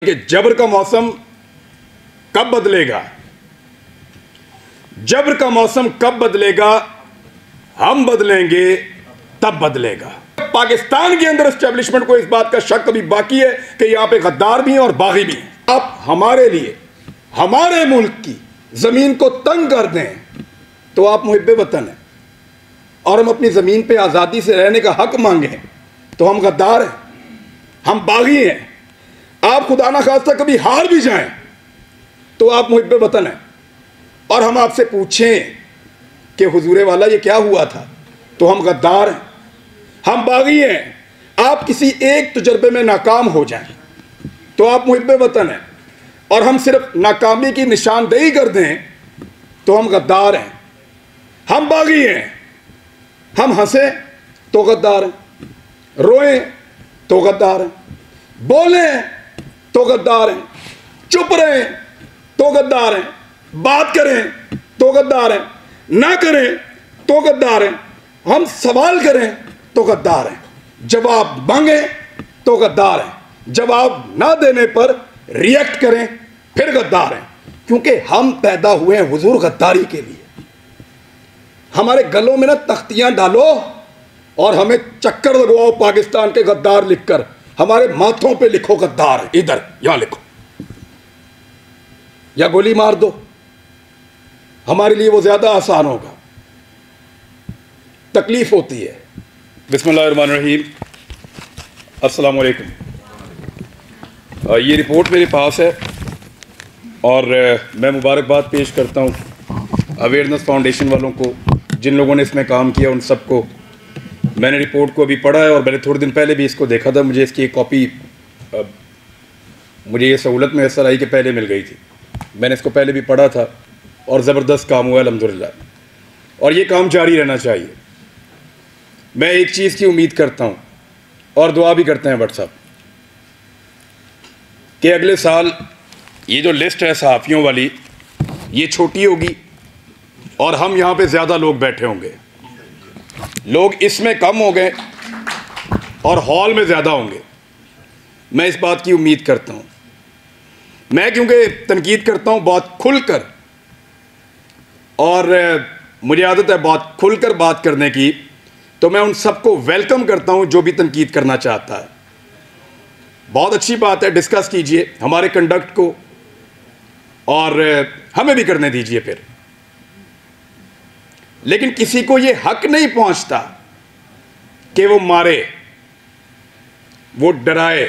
कि जबर का मौसम कब बदलेगा, जबर का मौसम कब बदलेगा, हम बदलेंगे तब बदलेगा। पाकिस्तान के अंदर एस्टेब्लिशमेंट को इस बात का शक अभी बाकी है कि यहां पे गद्दार भी हैं और बागी भी हैं। आप हमारे लिए हमारे मुल्क की जमीन को तंग कर दें तो आप मुहिब्बे वतन हैं, और हम अपनी जमीन पे आज़ादी से रहने का हक मांगें तो हम गद्दार हैं, हम बागी हैं। आप खुदा ना खास्ता कभी हार भी जाएं तो आप मुहिब्बे वतन हैं, और हम आपसे पूछें कि हुजूरे वाला ये क्या हुआ था तो हम गद्दार हैं, हम बागी हैं। आप किसी एक तजर्बे में नाकाम हो जाएं तो आप मुहिब्बे वतन हैं, और हम सिर्फ नाकामी की निशानदेही कर दें तो हम गद्दार हैं, हम बागी हैं। हम हंसें तो गद्दार हैं, रोएं तो गद्दार हैं, बोलें तो गद्दार हैं, चुप रहें तो गद्दार हैं, बात करें तो गद्दार हैं, ना करें तो गद्दार हैं, हम सवाल करें तो गद्दार हैं, जवाब मांगें तो गद्दार हैं, जवाब ना देने पर रिएक्ट करें फिर गद्दार हैं। क्योंकि हम पैदा हुए हैं हुजूर गद्दारी के लिए। हमारे गलों में ना तख्तियां डालो और हमें चक्कर लगवाओ पाकिस्तान के गद्दार लिखकर, हमारे माथों पे लिखो गद्दार, इधर यहां लिखो, या गोली मार दो, हमारे लिए वो ज्यादा आसान होगा। तकलीफ होती है। बिस्मिल्लाहिर्रहमानिर्रहीम, अस्सलाम वालेकुम। ये रिपोर्ट मेरे पास है और मैं मुबारकबाद पेश करता हूँ अवेयरनेस फाउंडेशन वालों को, जिन लोगों ने इसमें काम किया उन सबको। मैंने रिपोर्ट को अभी पढ़ा है और मैंने थोड़े दिन पहले भी इसको देखा था। मुझे इसकी एक कॉपी, मुझे ये सहूलत मैसर आई कि पहले मिल गई थी। मैंने इसको पहले भी पढ़ा था और ज़बरदस्त काम हुआ अल्हम्दुलिल्लाह, और ये काम जारी रहना चाहिए। मैं एक चीज़ की उम्मीद करता हूँ और दुआ भी करते हैं भट्ट साहब कि अगले साल ये जो लिस्ट है सहाफ़ियों वाली, ये छोटी होगी और हम यहाँ पे ज़्यादा लोग बैठे होंगे। लोग इसमें कम हो गए और हॉल में ज़्यादा होंगे। मैं इस बात की उम्मीद करता हूँ। मैं क्योंकि तनकीद करता हूँ बहुत खुलकर, और मुझे आदत है बहुत खुलकर बात करने की, तो मैं उन सबको वेलकम करता हूँ जो भी तनकीद करना चाहता है। बहुत अच्छी बात है, डिस्कस कीजिए हमारे कंडक्ट को और हमें भी करने दीजिए फिर। लेकिन किसी को ये हक नहीं पहुंचता कि वो मारे, वो डराए,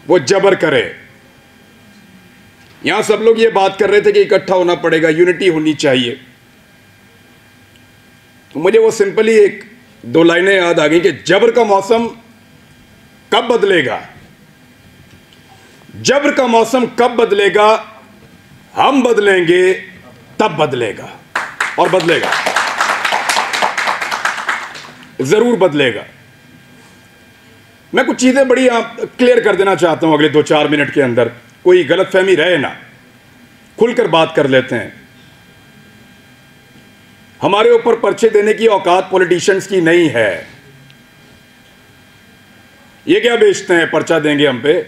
वो जबर करे। यहां सब लोग ये बात कर रहे थे कि इकट्ठा होना पड़ेगा, यूनिटी होनी चाहिए। तो मुझे वो सिंपली एक दो लाइनें याद आ गई कि जबर का मौसम कब बदलेगा, जबर का मौसम कब बदलेगा, हम बदलेंगे तब बदलेगा, और बदलेगा, जरूर बदलेगा। मैं कुछ चीजें बड़ी क्लियर कर देना चाहता हूं अगले 2-4 मिनट के अंदर, कोई गलतफहमी रहे ना, खुलकर बात कर लेते हैं। हमारे ऊपर पर्चे देने की औकात पॉलिटिशियंस की नहीं है। ये क्या बेचते हैं, पर्चा देंगे हम पे,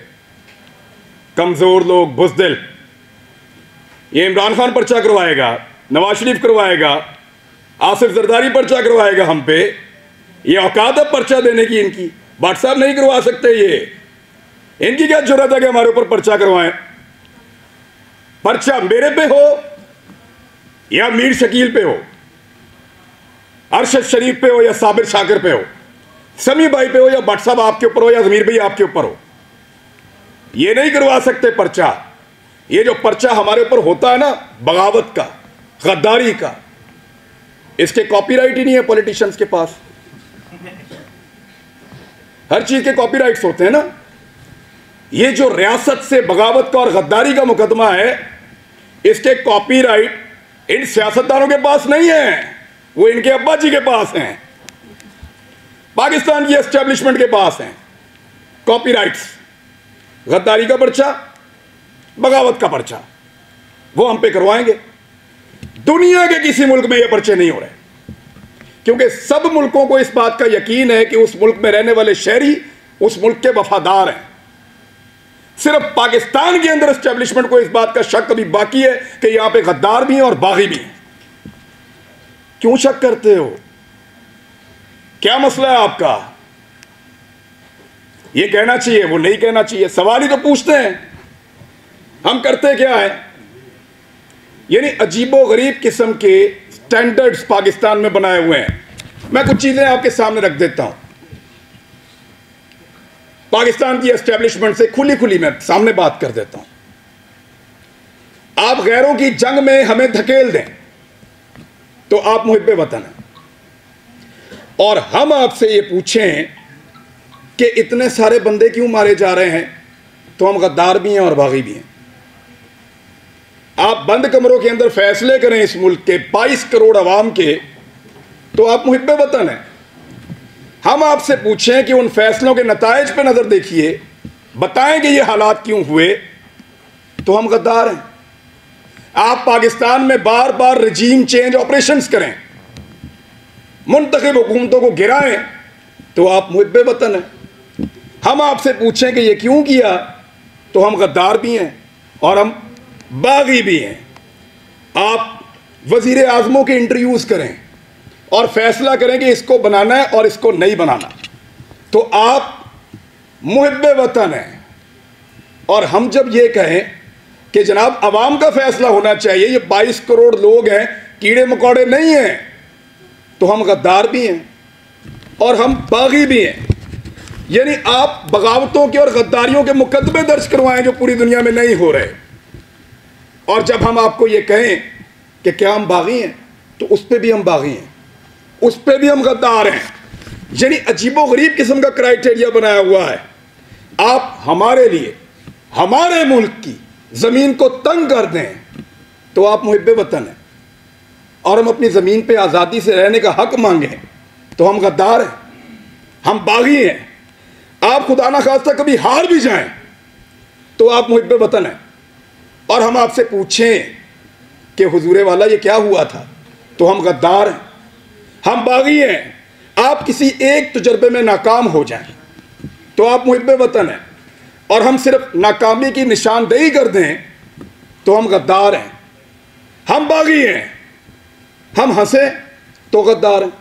कमजोर लोग, बुज़दिल। ये इमरान खान पर्चा करवाएगा, नवाज शरीफ करवाएगा, आसिफ जरदारी पर्चा करवाएगा हम पे। ये औकात है पर्चा देने की इनकी? भट्ट साहब नहीं करवा सकते ये। इनकी क्या जरूरत है कि हमारे ऊपर पर्चा करवाएं? पर्चा मेरे पे हो या मीर शकील पे हो, अरशद शरीफ पे हो या साबिर शाकिर पे हो, समी भाई पे हो या भट्ट साहब आपके ऊपर हो या जमीर भाई आपके ऊपर हो, ये नहीं करवा सकते पर्चा। ये जो पर्चा हमारे ऊपर होता है ना, बगावत का, गद्दारी का, इसके कॉपीराइट ही नहीं है पॉलिटिशियंस के पास। हर चीज के कॉपीराइट्स होते हैं ना। ये जो रियासत से बगावत का और गद्दारी का मुकदमा है, इसके कॉपीराइट इन सियासतदानों के पास नहीं है, वो इनके अब्बा जी के पास हैं, पाकिस्तान की एस्टेब्लिशमेंट के पास हैं कॉपीराइट्स। गद्दारी का पर्चा, बगावत का पर्चा, वो हम पे करवाएंगे। दुनिया के किसी मुल्क में ये पर्चे नहीं हो रहे, क्योंकि सब मुल्कों को इस बात का यकीन है कि उस मुल्क में रहने वाले शहरी उस मुल्क के वफादार हैं। सिर्फ पाकिस्तान के अंदर एस्टेब्लिशमेंट को इस बात का शक अभी बाकी है कि यहां पे गद्दार भी हैं और बागी भी हैं। क्यों शक करते हो? क्या मसला है आपका? ये कहना चाहिए, वो नहीं कहना चाहिए, सवाल ही तो पूछते हैं। हम करते क्या है? यानी अजीबो गरीब किस्म के स्टैंडर्ड्स पाकिस्तान में बनाए हुए हैं। मैं कुछ चीजें आपके सामने रख देता हूं। पाकिस्तान की एस्टेब्लिशमेंट से खुली खुली मैं सामने बात कर देता हूं। आप गैरों की जंग में हमें धकेल दें तो आप मुहिब्बे वतन हैं, और हम आपसे ये पूछें कि इतने सारे बंदे क्यों मारे जा रहे हैं, तो हम गद्दार भी हैं और बागी भी हैं। आप बंद कमरों के अंदर फैसले करें इस मुल्क के 22 करोड़ अवाम के, तो आप मुहिब्बे वतन हैं। हम आपसे पूछें कि उन फैसलों के नताइज पे नजर देखिए, बताएं कि ये हालात क्यों हुए, तो हम गद्दार हैं। आप पाकिस्तान में बार बार रजीम चेंज ऑपरेशंस करें, मुंतखब हुकूमतों को गिराएं, तो आप मुहिब्बे वतन हैं। हम आपसे पूछें कि ये क्यों किया, तो हम गद्दार भी हैं और हम बागी भी हैं। आप वजीर आजमों के इंटरव्यूज करें और फैसला करें कि इसको बनाना है और इसको नहीं बनाना, तो आप मुहिब्बे वतन हैं। और हम जब ये कहें कि जनाब अवाम का फैसला होना चाहिए, ये 22 करोड़ लोग हैं, कीड़े मकोड़े नहीं हैं, तो हम गद्दार भी हैं और हम बागी भी हैं। यानी आप बगावतों के और गद्दारियों के मुकदमे दर्ज करवाएं जो पूरी दुनिया में नहीं हो रहे, और जब हम आपको ये कहें कि क्या हम बागी हैं, तो उस पर भी हम बागी हैं, उस पर भी हम गद्दार हैं। यानी अजीबो गरीब किस्म का क्राइटेरिया बनाया हुआ है। आप हमारे लिए, हमारे मुल्क की जमीन को तंग कर दें, तो आप मुहिब्बे वतन हैं, और हम अपनी जमीन पे आज़ादी से रहने का हक मांगें, तो हम गद्दार हैं, हम बागी हैं। आप खुदा ना खास्ता कभी हार भी जाएं, तो आप मुहिब्बे वतन हैं। और हम आपसे पूछें कि हुजूरे वाला ये क्या हुआ था, तो हम गद्दार हैं, हम बागी हैं। आप किसी एक तजर्बे में नाकाम हो जाएं, तो आप मुहिब्बे वतन हैं, और हम सिर्फ नाकामी की निशानदेही कर दें, तो हम गद्दार हैं, हम बागी हैं। हम हंसें तो गद्दार हैं,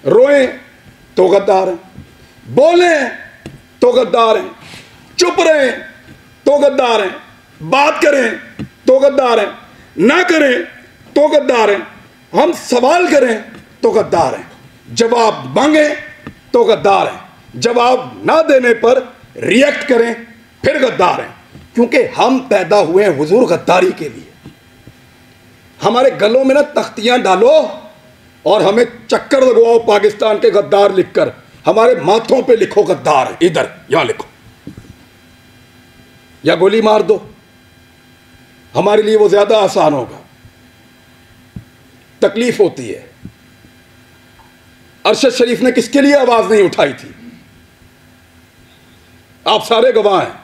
रोएं तो गद्दार हैं, बोलें तो गद्दार हैं, चुप रहें तो गद्दार हैं, बात करें तो गद्दार हैं, ना करें तो गद्दार हैं, हम सवाल करें तो गद्दार हैं, जवाब मांगें तो गद्दार हैं, जवाब ना देने पर रिएक्ट करें फिर गद्दार हैं। क्योंकि हम पैदा हुए हैं हुजूर गद्दारी के लिए। हमारे गलों में ना तख्तियां डालो और हमें चक्कर लगवाओ पाकिस्तान के गद्दार लिखकर, हमारे माथों पे लिखो गद्दार, इधर यहां लिखो, या गोली मार दो, हमारे लिए वो ज्यादा आसान होगा। तकलीफ होती है। अरशद शरीफ ने किसके लिए आवाज नहीं उठाई थी? आप सारे गवाह हैं।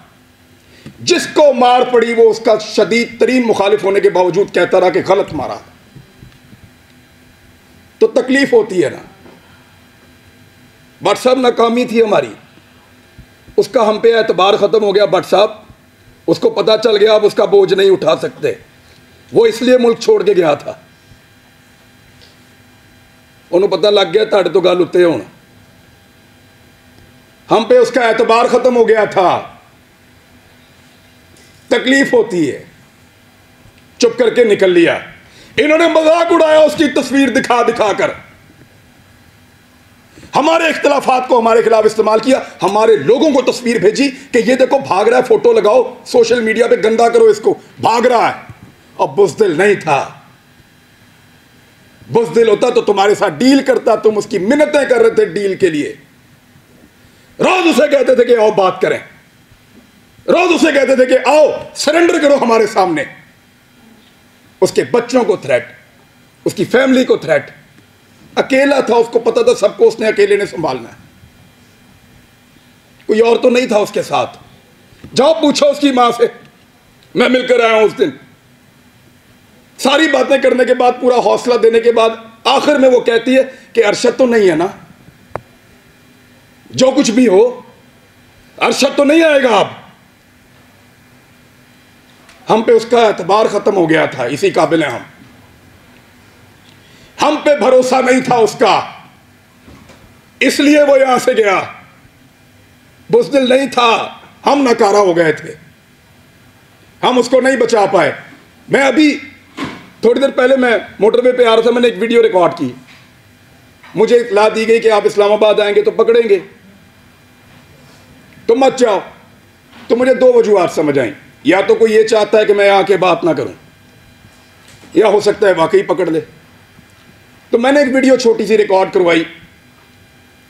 जिसको मार पड़ी वो उसका शदीद तरीन मुखालिफ होने के बावजूद कहता रहा कि गलत मारा, तो तकलीफ होती है ना। भट्ट साहब नाकामी थी हमारी, उसका हम पे एतबार खत्म हो गया। भट्ट साहब, उसको पता चल गया अब उसका बोझ नहीं उठा सकते, वो इसलिए मुल्क छोड़ के गया था। उन्हें पता लग गया ताड़े तो गल उत्ते होना, हम पे उसका एतबार खत्म हो गया था। तकलीफ होती है, चुप करके निकल लिया। इन्होंने मजाक उड़ाया उसकी तस्वीर दिखा दिखा कर, हमारे इख्तिलाफात को हमारे खिलाफ इस्तेमाल किया, हमारे लोगों को तस्वीर भेजी कि ये देखो भाग रहा है, फोटो लगाओ सोशल मीडिया पे, गंदा करो इसको, भाग रहा है। अब बुज़दिल नहीं था, बुज़दिल होता तो तुम्हारे साथ डील करता, तुम उसकी मिन्नतें कर रहे थे डील के लिए। रोज उसे कहते थे कि आओ बात करें, रोज उसे कहते थे कि आओ सरेंडर करो हमारे सामने। उसके बच्चों को थ्रेट, उसकी फैमिली को थ्रेट। अकेला था, उसको पता था सबको उसने अकेले ने संभालना है, कोई और तो नहीं था उसके साथ। जाओ पूछो उसकी मां से, मैं मिलकर आया हूं उस दिन। सारी बातें करने के बाद, पूरा हौसला देने के बाद, आखिर में वो कहती है कि अरशद तो नहीं है ना, जो कुछ भी हो अरशद तो नहीं आएगा अब। हम पे उसका एतबार खत्म हो गया था, इसी काबिल हैं हम पे भरोसा नहीं था उसका, इसलिए वो यहां से गया। बुज़दिल नहीं था, हम नकारा हो गए थे, हम उसको नहीं बचा पाए। मैं अभी थोड़ी देर पहले मैं मोटरवे पे आ रहा था, मैंने एक वीडियो रिकॉर्ड की। मुझे इत्तला दी गई कि आप इस्लामाबाद आएंगे तो पकड़ेंगे, तो मत जाओ। तो मुझे दो वजूहात समझ आई, या तो कोई ये चाहता है कि मैं आके बात ना करूं, या हो सकता है वाकई पकड़ ले। तो मैंने एक वीडियो छोटी सी रिकॉर्ड करवाई,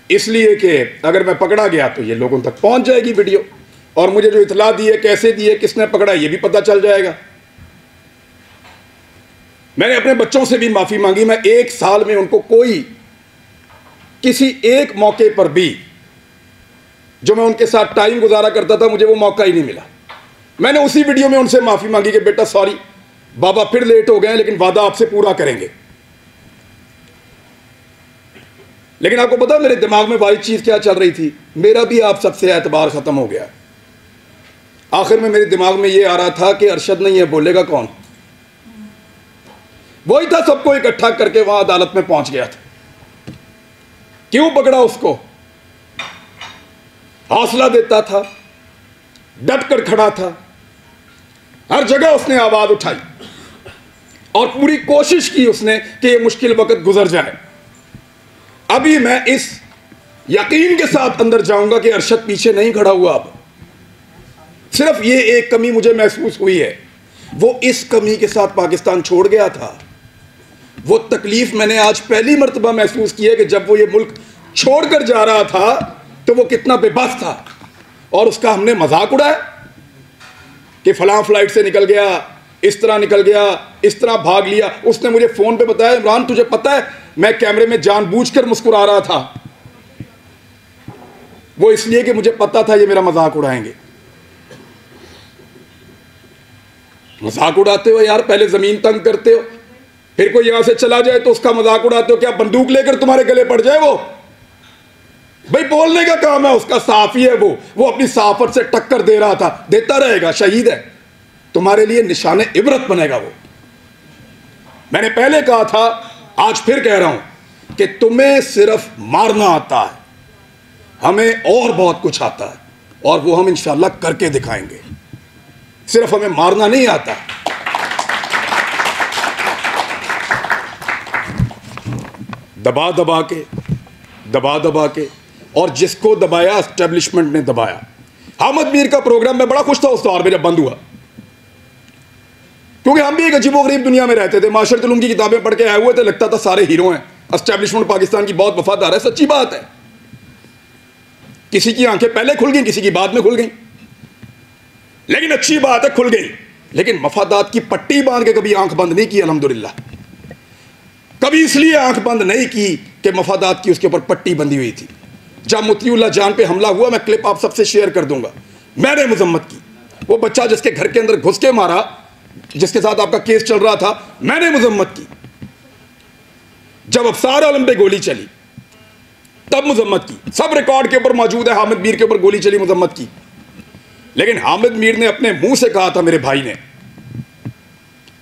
इसलिए कि अगर मैं पकड़ा गया तो ये लोगों तक पहुंच जाएगी वीडियो, और मुझे जो इत्तला दी है, कैसे दी है, किसने पकड़ा, ये भी पता चल जाएगा। मैंने अपने बच्चों से भी माफी मांगी। मैं एक साल में उनको कोई किसी एक मौके पर भी जो मैं उनके साथ टाइम गुजारा करता था, मुझे वो मौका ही नहीं मिला। मैंने उसी वीडियो में उनसे माफी मांगी कि बेटा सॉरी, बाबा फिर लेट हो गए, लेकिन वादा आपसे पूरा करेंगे। लेकिन आपको पता मेरे दिमाग में वाली चीज क्या चल रही थी, मेरा भी आप सबसे एतबार खत्म हो गया। आखिर में मेरे दिमाग में ये आ रहा था कि अरशद नहीं है, बोलेगा कौन। वही था, सबको इकट्ठा करके वहां अदालत में पहुंच गया था। क्यों पकड़ा उसको? हौसला देता था, डट कर खड़ा था, हर जगह उसने आवाज उठाई और पूरी कोशिश की उसने कि ये मुश्किल वक्त गुजर जाए। अभी मैं इस यकीन के साथ अंदर जाऊंगा कि अरशद पीछे नहीं खड़ा हुआ। अब सिर्फ ये एक कमी मुझे महसूस हुई है, वो इस कमी के साथ पाकिस्तान छोड़ गया था। वो तकलीफ मैंने आज पहली मर्तबा महसूस की है कि जब वो ये मुल्क छोड़कर जा रहा था तो वो कितना बेबस था, और उसका हमने मजाक उड़ाया कि फलां फ्लाइट से निकल गया, इस तरह निकल गया, इस तरह भाग लिया। उसने मुझे फोन पे बताया, इमरान तुझे पता है मैं कैमरे में जानबूझकर मुस्कुरा रहा था, वो इसलिए कि मुझे पता था ये मेरा मजाक उड़ाएंगे। मजाक उड़ाते हो यार, पहले जमीन तंग करते हो, फिर कोई यहां से चला जाए तो उसका मजाक उड़ाते हो। क्या बंदूक लेकर तुम्हारे गले पड़ जाए वो? भाई बोलने का काम है उसका, साफी है वो अपनी साफत से टक्कर दे रहा था, देता रहेगा, शहीद है, तुम्हारे लिए निशाने इबरत बनेगा वो। मैंने पहले कहा था, आज फिर कह रहा हूं कि तुम्हें सिर्फ मारना आता है, हमें और बहुत कुछ आता है, और वो हम इंशाल्लाह करके दिखाएंगे। सिर्फ हमें मारना नहीं आता। दबा दबा के और जिसको दबाया एस्टेब्लिशमेंट ने दबाया। हामिद मीर का प्रोग्राम में बड़ा खुश था उस दौर में जब बंद हुआ, क्योंकि हम भी एक अजीबोगरीब दुनिया में रहते थे। माशरत उलूम की किताबें पढ़ के आए हुए थे, लगता था सारे हीरो हैं, एस्टेब्लिशमेंट पाकिस्तान की बहुत वफादार है। सच्ची बात है, किसी की आंखें पहले खुल गई, किसी की बाद में खुल गई, लेकिन अच्छी बात है खुल गई। लेकिन मफादात की पट्टी बांध के कभी आंख बंद नहीं की अल्हम्दुलिल्लाह। कभी इसलिए आंख बंद नहीं की कि मफादात की उसके ऊपर पट्टी बंधी हुई थी। जब मुतीउल्लाह जान पे हमला हुआ, मैं क्लिप आप सबसे शेयर कर दूंगा, मैंने मजम्मत की। वो बच्चा जिसके घर के अंदर घुस के मारा, जिसके साथ आपका केस चल रहा था, मैंने मजम्मत की। जब अफसार आलम पे गोली चली तब मजम्मत की, सब रिकॉर्ड के ऊपर मौजूद है। हामिद मीर के ऊपर गोली चली, मजम्मत की। लेकिन हामिद मीर ने अपने मुंह से कहा था, मेरे भाई ने,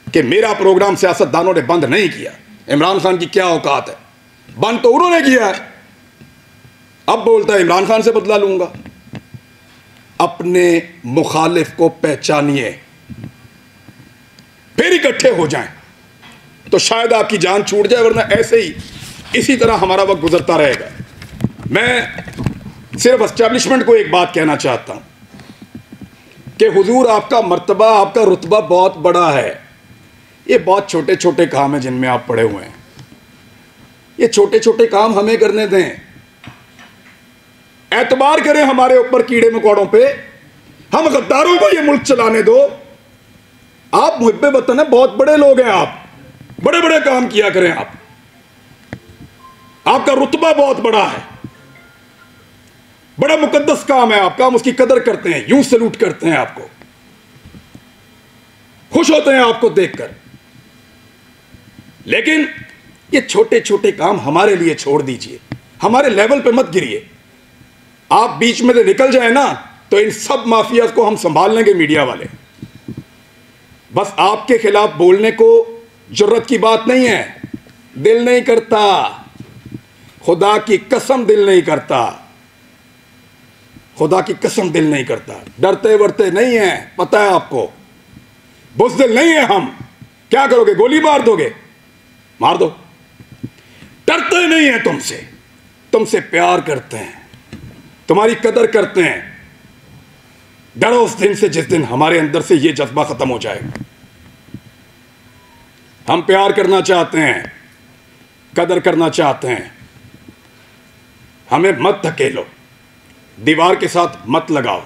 कि मेरा प्रोग्राम सियासतदानों ने बंद नहीं किया। इमरान खान की क्या औकात है, बंद तो उन्होंने किया है। अब बोलता है इमरान खान से बदला लूंगा। अपने मुखालिफ को पहचानिए, फिर इकट्ठे हो जाएं, तो शायद आपकी जान छूट जाए, वरना ऐसे ही इसी तरह हमारा वक्त गुजरता रहेगा। मैं सिर्फ एस्टेब्लिशमेंट को एक बात कहना चाहता हूं कि हुजूर आपका मर्तबा, आपका रुतबा बहुत बड़ा है। ये बहुत छोटे छोटे काम हैं जिनमें आप पड़े हुए हैं। ये छोटे छोटे काम हमें करने दें, एतबार करें हमारे ऊपर कीड़े मकोड़ों पे, हम गद्दारों को ये मुल्क चलाने दो। आप मुहिब्बे वतन है, बहुत बड़े लोग हैं आप, बड़े बड़े काम किया करें आप, आपका रुतबा बहुत बड़ा है, बड़ा मुकद्दस काम है आपका, हम उसकी कदर करते हैं, यूं सलूट करते हैं आपको, खुश होते हैं आपको देखकर। लेकिन ये छोटे छोटे काम हमारे लिए छोड़ दीजिए, हमारे लेवल पे मत गिरिए। आप बीच में से निकल जाए ना, तो इन सब माफिया को हम संभाल लेंगे, मीडिया वाले। बस आपके खिलाफ बोलने को जुर्रत की बात नहीं है, दिल नहीं करता, खुदा की कसम दिल नहीं करता, खुदा की कसम दिल नहीं करता। डरते वरते नहीं है, पता है आपको, बुज़दिल नहीं है हम। क्या करोगे, गोली मार दोगे, मार दो। डरते नहीं है तुमसे, तुमसे प्यार करते हैं, तुम्हारी कदर करते हैं। डरो उस दिन से जिस दिन हमारे अंदर से ये जज्बा खत्म हो जाएगा। हम प्यार करना चाहते हैं, कदर करना चाहते हैं, हमें मत धकेलो, दीवार के साथ मत लगाओ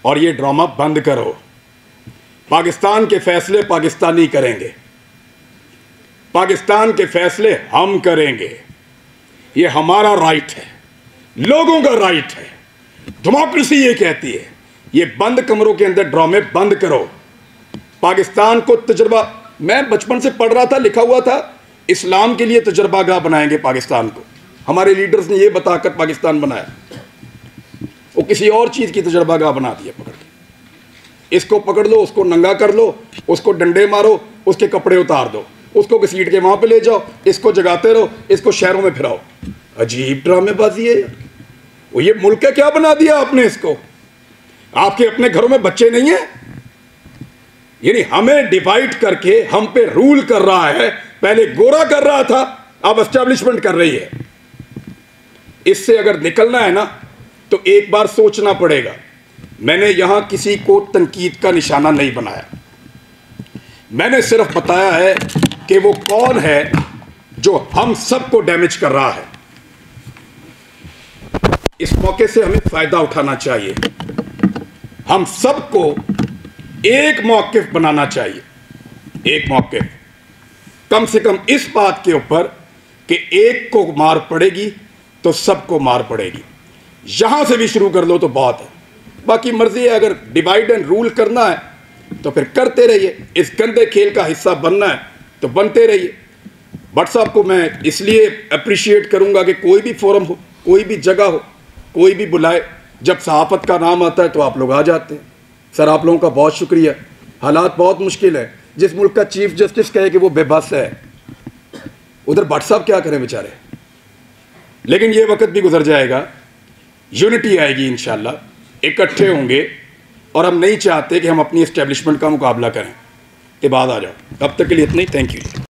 और ये ड्रामा बंद करो। पाकिस्तान के फैसले पाकिस्तानी करेंगे, पाकिस्तान के फैसले हम करेंगे। ये हमारा राइट है, लोगों का राइट है, डेमोक्रेसी ये कहती है। ये बंद कमरों के अंदर ड्रामे बंद करो। पाकिस्तान को तजर्बा, मैं बचपन से पढ़ रहा था, लिखा हुआ था इस्लाम के लिए तजर्बागाह बनाएंगे पाकिस्तान को। हमारे लीडर्स ने ये बताकर पाकिस्तान बनाया, वो किसी और चीज़ की तजर्बागाह बना दिया पकड़ के। इसको पकड़ लो, उसको नंगा कर लो, उसको डंडे मारो, उसके कपड़े उतार दो, उसको घसीट के वहाँ पे ले जाओ, इसको जगाते रहो, इसको शहरों में फिराओ। अजीब ड्रामेबाजी है यार। वो ये मुल्क का क्या बना दिया आपने इसको? आपके अपने घरों में बच्चे नहीं हैं? यानी हमें डिवाइड करके हम पे रूल कर रहा है। पहले गोरा कर रहा था, अब एस्टेब्लिशमेंट कर रही है। इससे अगर निकलना है ना तो एक बार सोचना पड़ेगा। मैंने यहां किसी को तनकीद का निशाना नहीं बनाया, मैंने सिर्फ बताया है कि वो कौन है जो हम सबको डैमेज कर रहा है। इस मौके से हमें फायदा उठाना चाहिए, हम सबको एक मौक़िफ़ बनाना चाहिए। एक मौक़िफ़ कम से कम इस बात के ऊपर कि एक को मार पड़ेगी तो सबको मार पड़ेगी। यहां से भी शुरू कर लो तो बहुत है, बाकी मर्जी है। अगर डिवाइड एंड रूल करना है तो फिर करते रहिए, इस गंदे खेल का हिस्सा बनना है तो बनते रहिए। भट्ट साहब को मैं इसलिए अप्रिशिएट करूंगा कि कोई भी फोरम हो, कोई भी जगह हो, कोई भी बुलाए, जब सहाफ़त का नाम आता है तो आप लोग आ जाते हैं। सर आप लोगों का बहुत शुक्रिया। हालात बहुत मुश्किल है। जिस मुल्क का चीफ जस्टिस कहे कि वो बेबस है, उधर भट्ट साहब क्या करें बेचारे। लेकिन ये वक्त भी गुजर जाएगा, यूनिटी आएगी इंशाल्लाह, इकट्ठे होंगे। और हम नहीं चाहते कि हम अपनी एस्टेब्लिशमेंट का मुकाबला करें। के बाद आ जाओ। अब तक के लिए इतना ही, थैंक यू।